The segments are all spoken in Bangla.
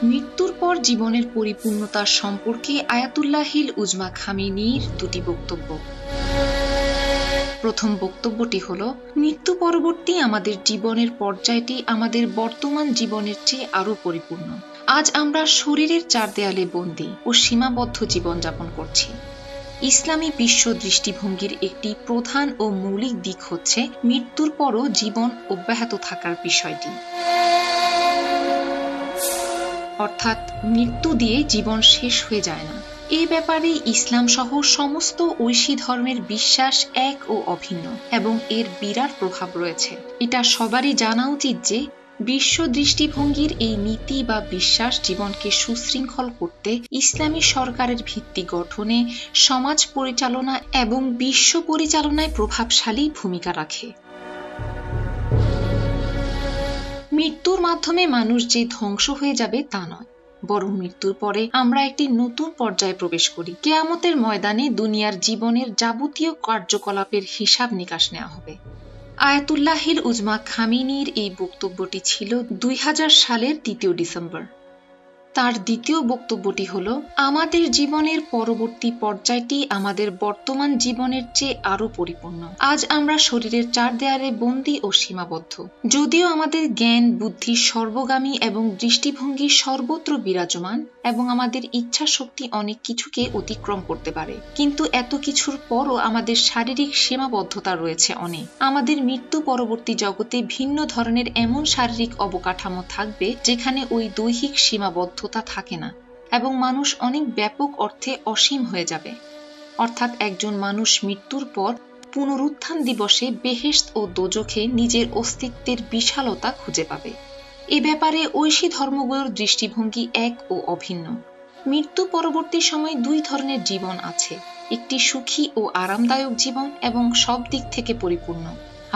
মৃত্যুর পর জীবনের পরিপূর্ণতা সম্পর্কে আয়াতুল্লাহিল উজমা খামেনির দুটি বক্তব্য। প্রথম বক্তব্যটি হল, মৃত্যু পরবর্তী আমাদের জীবনের পর্যায়টি আমাদের বর্তমান জীবনের চেয়ে আরও পরিপূর্ণ। আজ আমরা শরীরের চার দেয়ালে বন্দী ও সীমাবদ্ধ জীবনযাপন করছি। ইসলামী বিশ্ব দৃষ্টিভঙ্গির একটি প্রধান ও মৌলিক দিক হচ্ছে মৃত্যুর পরও জীবন অব্যাহত থাকার বিষয়টি, অর্থাৎ মৃত্যু দিয়ে জীবন শেষ হয়ে যায় না। এই ব্যাপারে ইসলাম সহ সমস্ত ঐশী ধর্মের বিশ্বাস এক ও অভিন্ন এবং এর বিরাট প্রভাব রয়েছে। এটা সবারই জানা উচিত যে বিশ্ব দৃষ্টিভঙ্গির এই নীতি বা বিশ্বাস জীবনকে সুশৃঙ্খল করতে, ইসলামী সরকারের ভিত্তি গঠনে, সমাজ পরিচালনা এবং বিশ্ব পরিচালনায় প্রভাবশালী ভূমিকা রাখে। মৃত্যুর মাধ্যমে মানুষ যে ধ্বংস হয়ে যাবে তা নয়, বরং মৃত্যুর পরে আমরা একটি নতুন পর্যায়ে প্রবেশ করি। কিয়ামতের ময়দানে দুনিয়ার জীবনের যাবতীয় কার্যকলাপের হিসাব নিকাশ নেওয়া হবে। আয়াতুল্লাহিল উজমা খামেনির এই বক্তব্যটি ছিল 2000 সালের 3 ডিসেম্বর। তার দ্বিতীয় বক্তব্যটি হল, আমাদের জীবনের পরবর্তী পর্যায়টি আমাদের বর্তমান জীবনের চেয়ে আরও পরিপূর্ণ। আজ আমরা শরীরের চার দেয়ালে বন্দী ও সীমাবদ্ধ। যদিও আমাদের জ্ঞান বুদ্ধি সর্বগামী এবং দৃষ্টিভঙ্গি সর্বত্র বিরাজমান এবং আমাদের ইচ্ছা শক্তি অনেক কিছুকে অতিক্রম করতে পারে, কিন্তু এত কিছুর পরও আমাদের শারীরিক সীমাবদ্ধতা রয়েছে অনেক। আমাদের মৃত্যু পরবর্তী জগতে ভিন্ন ধরনের এমন শারীরিক অবকাঠামো থাকবে যেখানে ওই দৈহিক সীমাবদ্ধতা থাকে না এবং মানুষ অনেক ব্যাপক অর্থে অসীম হয়ে যাবে। অর্থাৎ একজন মানুষ মৃত্যুর পর পুনরুত্থান দিবসে বেহেশত ও দোজখে নিজের অস্তিত্বের বিশালতা খুঁজে পাবে। এ ব্যাপারে ঐশী ধর্মগুলোর দৃষ্টিভঙ্গি এক ও অভিন্ন। মৃত্যু পরবর্তী সময়ে দুই ধরনের জীবন আছে, একটি সুখী ও আরামদায়ক জীবন এবং সব দিক থেকে পরিপূর্ণ,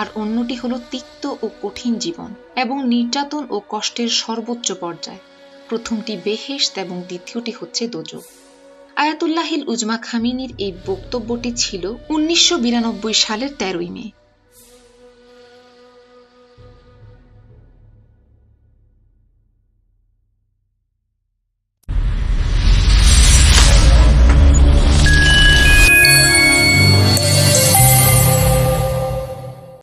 আর অন্যটি হলো তিক্ত ও কঠিন জীবন এবং নির্যাতন ও কষ্টের সর্বোচ্চ পর্যায়। প্রথমটি বেহেশত এবং দ্বিতীয়টি হচ্ছে দোজখ। আয়াতুল্লাহিল উজমা খামেনির এই বক্তব্যটি ছিল 1992 সালের 13 মে।